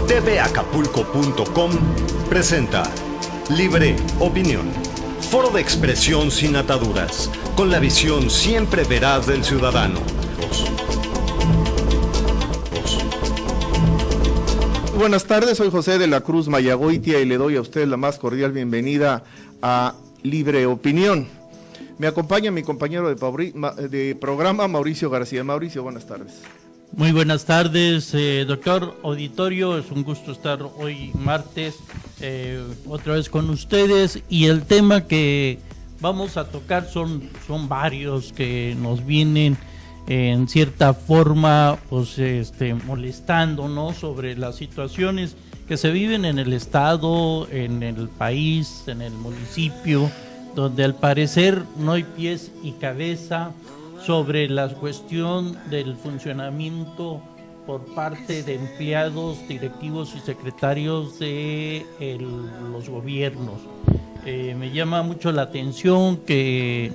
tvacapulco.com presenta Libre Opinión, foro de expresión sin ataduras, con la visión siempre veraz del ciudadano. Buenas tardes, soy José de la Cruz Mayagoitia y le doy a usted la más cordial bienvenida a Libre Opinión. Me acompaña mi compañero de programa, Mauricio García. Mauricio, buenas tardes. Muy buenas tardes, doctor auditorio, es un gusto estar hoy martes otra vez con ustedes, y el tema que vamos a tocar son varios que nos vienen en cierta forma pues molestándonos sobre las situaciones que se viven en el estado, en el país, en el municipio, donde al parecer no hay pies y cabeza sobre la cuestión del funcionamiento por parte de empleados, directivos y secretarios de los gobiernos. Me llama mucho la atención que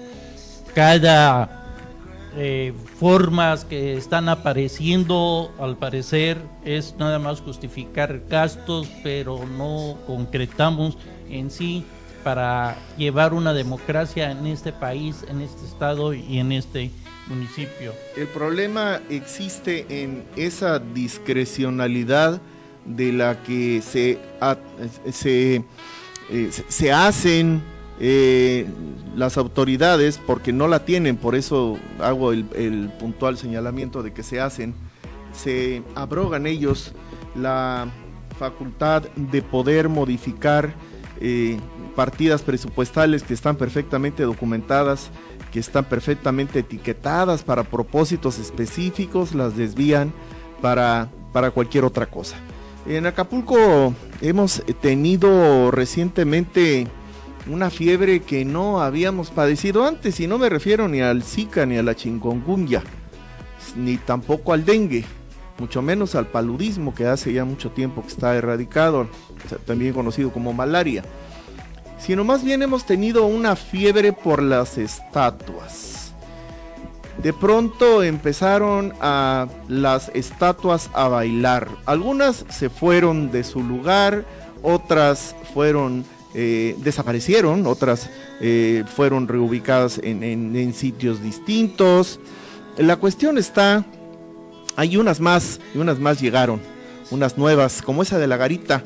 cada formas que están apareciendo, al parecer, es nada más justificar gastos, pero no concretamos en sí para llevar una democracia en este país, en este estado y en este municipio. El problema existe en esa discrecionalidad de la que se hacen las autoridades, porque no la tienen, por eso hago el puntual señalamiento de que se abrogan ellos la facultad de poder modificar partidas presupuestales que están perfectamente documentadas, que están perfectamente etiquetadas para propósitos específicos, las desvían para cualquier otra cosa. En Acapulco hemos tenido recientemente una fiebre que no habíamos padecido antes, y no me refiero ni al Zika ni a la chikungunya, ni tampoco al dengue, mucho menos al paludismo, que hace ya mucho tiempo que está erradicado, también conocido como malaria, sino más bien hemos tenido una fiebre por las estatuas. De pronto empezaron las estatuas a bailar. Algunas se fueron de su lugar, otras desaparecieron, otras fueron reubicadas en sitios distintos. La cuestión está, hay unas más llegaron, unas nuevas, como esa de la garita,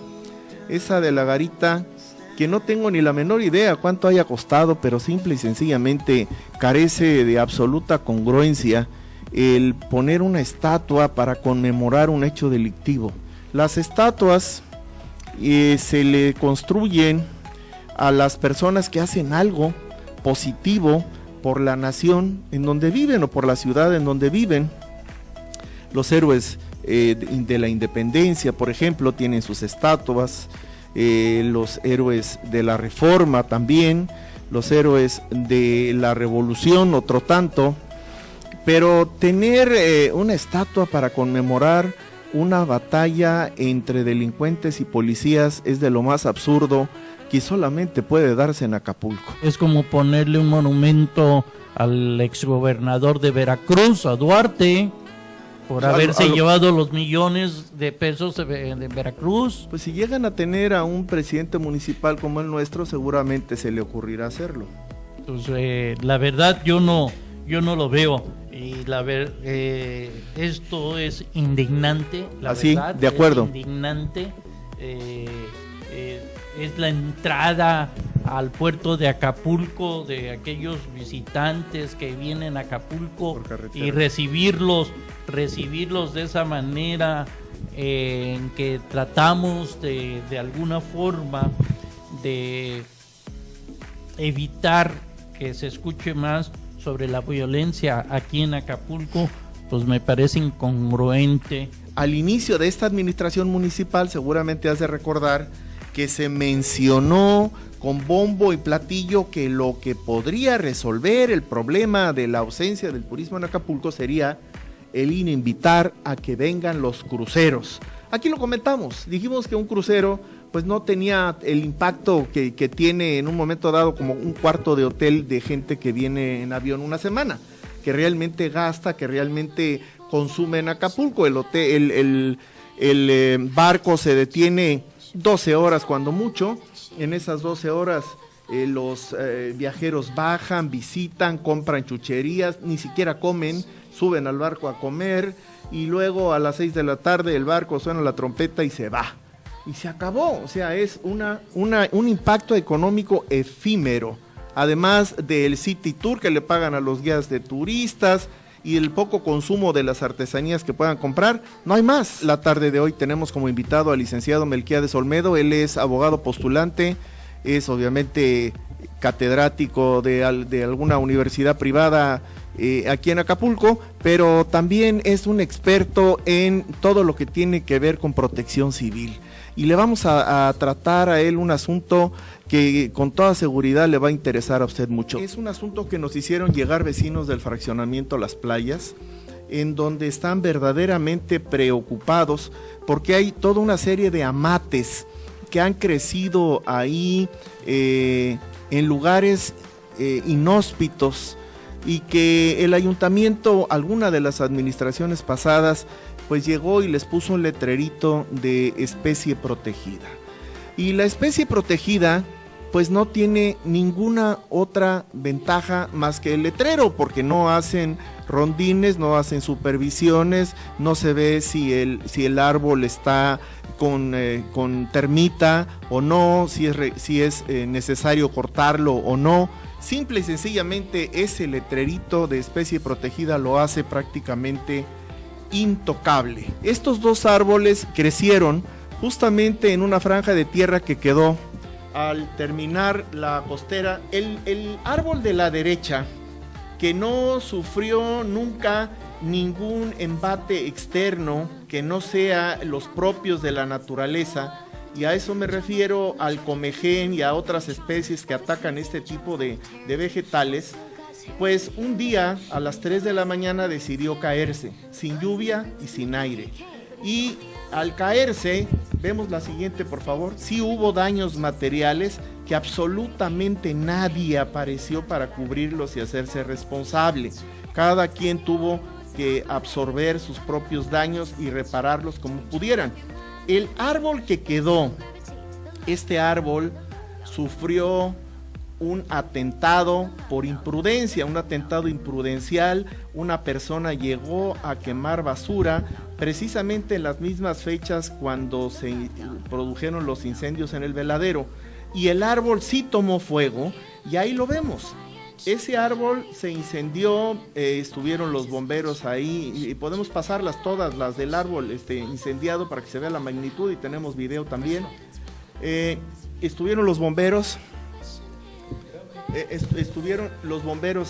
que no tengo ni la menor idea cuánto haya costado, pero simple y sencillamente carece de absoluta congruencia el poner una estatua para conmemorar un hecho delictivo. Las estatuas se le construyen a las personas que hacen algo positivo por la nación en donde viven o por la ciudad en donde viven. Los héroes de la independencia, por ejemplo, tienen sus estatuas. Los héroes de la Reforma también, los héroes de la Revolución otro tanto, pero tener una estatua para conmemorar una batalla entre delincuentes y policías es de lo más absurdo que solamente puede darse en Acapulco. Es como ponerle un monumento al exgobernador de Veracruz, a Duarte, por haberse llevado los millones de pesos de Veracruz. Pues si llegan a tener a un presidente municipal como el nuestro, seguramente se le ocurrirá hacerlo. Pues la verdad yo no lo veo, y esto es indignante, Así, verdad, de acuerdo. Es indignante, es la entrada al puerto de Acapulco de aquellos visitantes que vienen a Acapulco y recibirlos de esa manera, en que tratamos de alguna forma de evitar que se escuche más sobre la violencia aquí en Acapulco, pues me parece incongruente. Al inicio de esta administración municipal, seguramente has de recordar que se mencionó con bombo y platillo que lo que podría resolver el problema de la ausencia del turismo en Acapulco sería el invitar a que vengan los cruceros. Aquí lo comentamos, dijimos que un crucero pues no tenía el impacto que tiene en un momento dado como un cuarto de hotel de gente que viene en avión una semana, que realmente gasta, que realmente consume en Acapulco. El el barco se detiene 12 horas cuando mucho. En esas 12 horas los viajeros bajan, visitan, compran chucherías, ni siquiera comen, suben al barco a comer y luego a las 6 de la tarde el barco suena la trompeta y se va. Y se acabó, o sea, es un impacto económico efímero, además del City Tour que le pagan a los guías de turistas y el poco consumo de las artesanías que puedan comprar, no hay más. La tarde de hoy tenemos como invitado al licenciado Melquiades Olmedo, él es abogado postulante, es obviamente catedrático de alguna universidad privada aquí en Acapulco, pero también es un experto en todo lo que tiene que ver con protección civil. Y le vamos a tratar a él un asunto que con toda seguridad le va a interesar a usted mucho. Es un asunto que nos hicieron llegar vecinos del fraccionamiento Las Playas, en donde están verdaderamente preocupados porque hay toda una serie de amates que han crecido ahí en lugares inhóspitos y que el ayuntamiento, alguna de las administraciones pasadas, pues llegó y les puso un letrerito de especie protegida. Y la especie protegida pues no tiene ninguna otra ventaja más que el letrero, porque no hacen rondines, no hacen supervisiones, no se ve si el árbol está con termita o no, si es necesario cortarlo o no. Simple y sencillamente ese letrerito de especie protegida lo hace prácticamente intocable. Estos dos árboles crecieron justamente en una franja de tierra que quedó al terminar la costera. El árbol de la derecha, que no sufrió nunca ningún embate externo que no sea los propios de la naturaleza, y a eso me refiero al comején y a otras especies que atacan este tipo de vegetales, pues un día a las 3 de la mañana decidió caerse, sin lluvia y sin aire. Y al caerse, vemos la siguiente por favor, sí hubo daños materiales que absolutamente nadie apareció para cubrirlos y hacerse responsable. Cada quien tuvo que absorber sus propios daños y repararlos como pudieran. El árbol que quedó, este árbol sufrió un atentado por imprudencia, un atentado imprudencial. Una persona llegó a quemar basura precisamente en las mismas fechas cuando se produjeron los incendios en el Veladero, y el árbol sí tomó fuego, y ahí lo vemos. Ese árbol se incendió, estuvieron los bomberos ahí, y podemos pasarlas todas, las del árbol incendiado, para que se vea la magnitud, y tenemos video también. Estuvieron los bomberos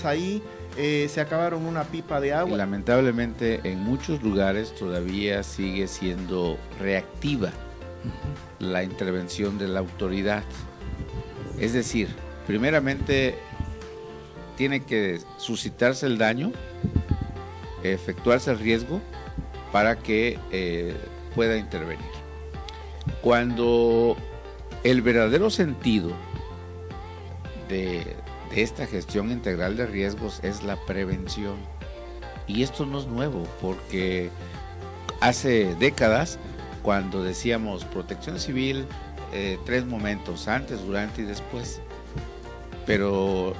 ahí, se acabaron una pipa de agua. Y lamentablemente en muchos lugares todavía sigue siendo reactiva la intervención de la autoridad. Es decir, primeramente tiene que suscitarse el daño, efectuarse el riesgo para que pueda intervenir. Cuando el verdadero sentido de esta gestión integral de riesgos es la prevención, y esto no es nuevo, porque hace décadas, cuando decíamos protección civil, 3 momentos: antes, durante y después, pero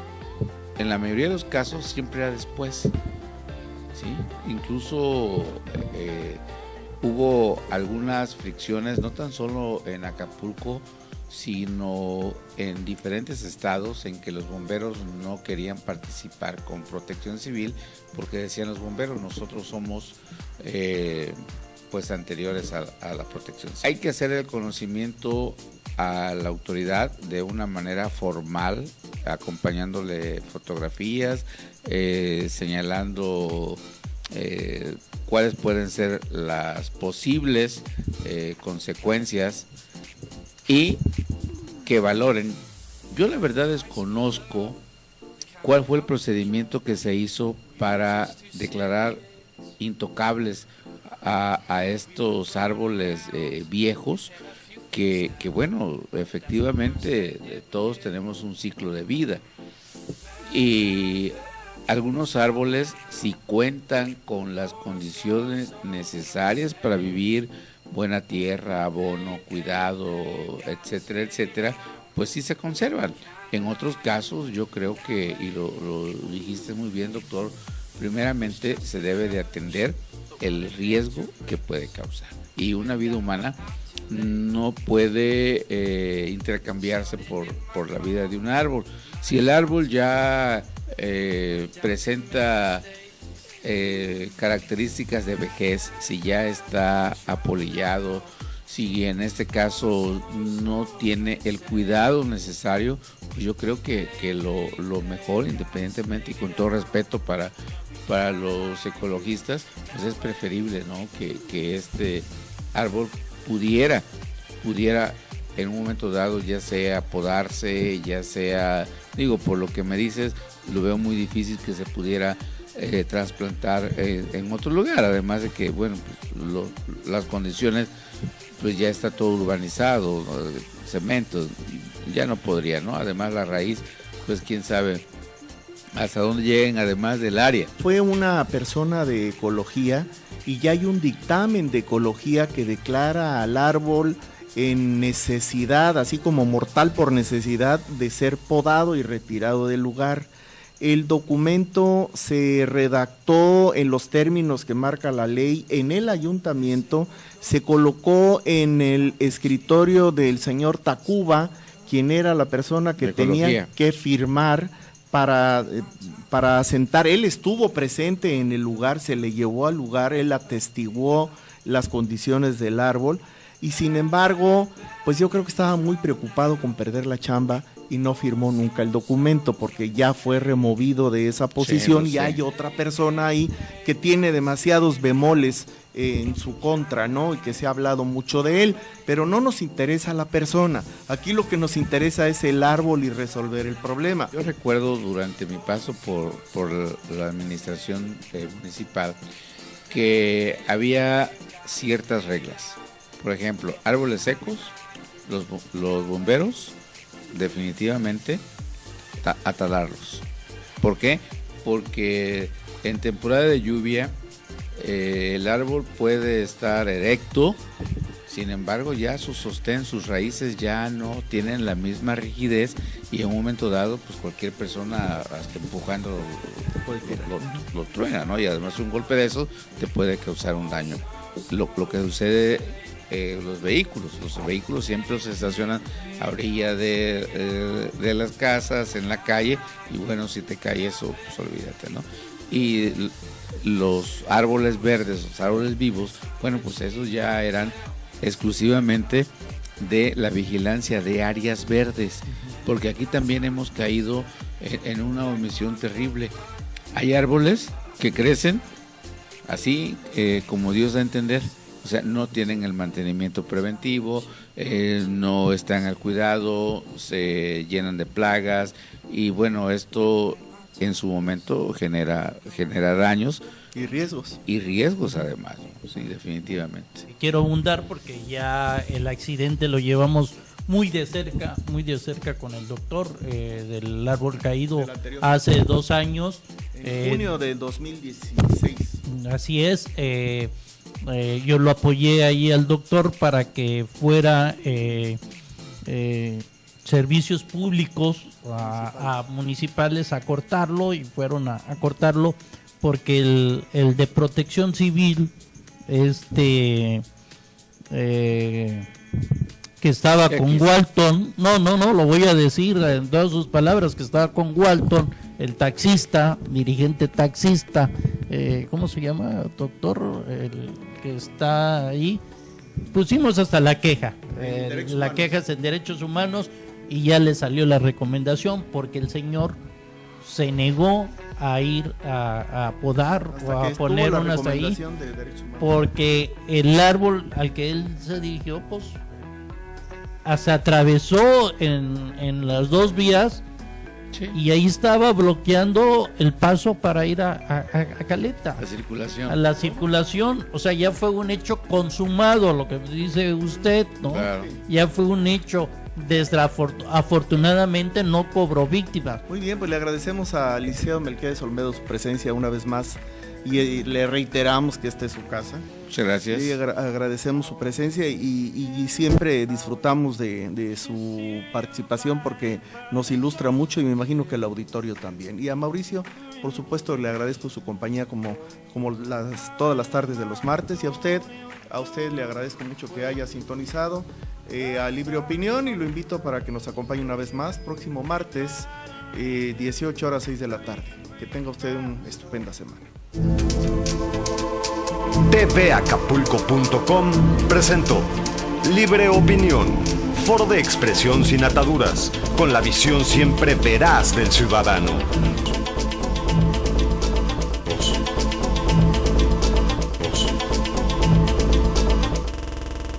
en la mayoría de los casos siempre era después, ¿sí? Incluso hubo algunas fricciones, no tan solo en Acapulco, sino en diferentes estados, en que los bomberos no querían participar con protección civil, porque decían los bomberos, nosotros somos pues anteriores a la protección civil. Hay que hacer el conocimiento a la autoridad de una manera formal, acompañándole fotografías, señalando cuáles pueden ser las posibles consecuencias, y que valoren. Yo la verdad desconozco cuál fue el procedimiento que se hizo para declarar intocables a estos árboles viejos, que bueno, efectivamente todos tenemos un ciclo de vida, y algunos árboles, si cuentan con las condiciones necesarias para vivir buena tierra, abono, cuidado, etcétera, etcétera, pues sí se conservan. En otros casos yo creo que, y lo dijiste muy bien, doctor, primeramente se debe de atender el riesgo que puede causar. Y una vida humana no puede intercambiarse por la vida de un árbol. Si el árbol ya presenta características de vejez, si ya está apolillado, si en este caso no tiene el cuidado necesario, pues yo creo que lo mejor, independientemente y con todo respeto para los ecologistas, pues es preferible, ¿no? que este árbol pudiera en un momento dado, ya sea podarse, ya sea, digo, por lo que me dices, lo veo muy difícil que se pudiera trasplantar en otro lugar, además de que, bueno, pues, las condiciones, pues ya está todo urbanizado, ¿no? Cemento, ya no podría, ¿no? Además la raíz, pues quién sabe hasta dónde lleguen, además del área. Fue una persona de ecología y ya hay un dictamen de ecología que declara al árbol en necesidad, así como mortal por necesidad, de ser podado y retirado del lugar. El documento se redactó en los términos que marca la ley en el ayuntamiento, se colocó en el escritorio del señor Tacuba, quien era la persona que tenía que firmar para asentar. Él estuvo presente en el lugar, se le llevó al lugar, él atestiguó las condiciones del árbol y sin embargo, pues yo creo que estaba muy preocupado con perder la chamba y no firmó nunca el documento porque ya fue removido de esa posición y hay otra persona ahí que tiene demasiados bemoles en su contra, ¿no? Y que se ha hablado mucho de él, pero no nos interesa la persona. Aquí lo que nos interesa es el árbol y resolver el problema. Yo recuerdo durante mi paso por la administración municipal que había ciertas reglas. Por ejemplo, árboles secos, los bomberos definitivamente a talarlos. ¿Por qué? Porque en temporada de lluvia el árbol puede estar erecto, sin embargo ya su sostén, sus raíces ya no tienen la misma rigidez y en un momento dado pues cualquier persona hasta empujando lo truena, ¿no? Y además un golpe de eso te puede causar un daño. Lo que sucede los vehículos siempre se estacionan a orilla de las casas, en la calle, y bueno, si te cae eso, pues olvídate, ¿no? Y los árboles verdes, los árboles vivos, bueno, pues esos ya eran exclusivamente de la vigilancia de áreas verdes, porque aquí también hemos caído en una omisión terrible. Hay árboles que crecen así como Dios da a entender. O sea, no tienen el mantenimiento preventivo, no están al cuidado, se llenan de plagas y bueno, esto en su momento genera daños. Y riesgos. Y riesgos además, ¿no? Sí, definitivamente. Quiero abundar porque ya el accidente lo llevamos muy de cerca con el doctor del árbol caído hace 2 años. En junio de 2016. Así es. Yo lo apoyé ahí al doctor para que fuera servicios públicos a municipales a cortarlo y fueron a cortarlo porque el de protección civil que estaba con Walton, no, lo voy a decir en todas sus palabras, que estaba con Walton, el taxista, dirigente taxista, ¿cómo se llama, doctor? El que está ahí, pusimos hasta la queja, la queja es en derechos humanos y ya le salió la recomendación porque el señor se negó a ir a podar o a poner unas ahí, porque el árbol al que él se dirigió, pues, se atravesó en las 2 vías. Sí. Y ahí estaba bloqueando el paso para ir a Caleta. A la circulación. O sea, ya fue un hecho consumado, lo que dice usted, ¿no? Claro. Ya fue un hecho. Afortunadamente no cobró víctimas. Muy bien, pues le agradecemos a Liceo Melquiades Olmedo su presencia una vez más y le reiteramos que esta es su casa. Muchas gracias. Sí, agradecemos su presencia y siempre disfrutamos de su participación porque nos ilustra mucho y me imagino que el auditorio también. Y a Mauricio, por supuesto, le agradezco su compañía como todas las tardes de los martes, y a usted le agradezco mucho que haya sintonizado a Libre Opinión y lo invito para que nos acompañe una vez más próximo martes, 18 horas 6 de la tarde. Que tenga usted una estupenda semana. tvacapulco.com presentó Libre Opinión, foro de expresión sin ataduras, con la visión siempre veraz del ciudadano.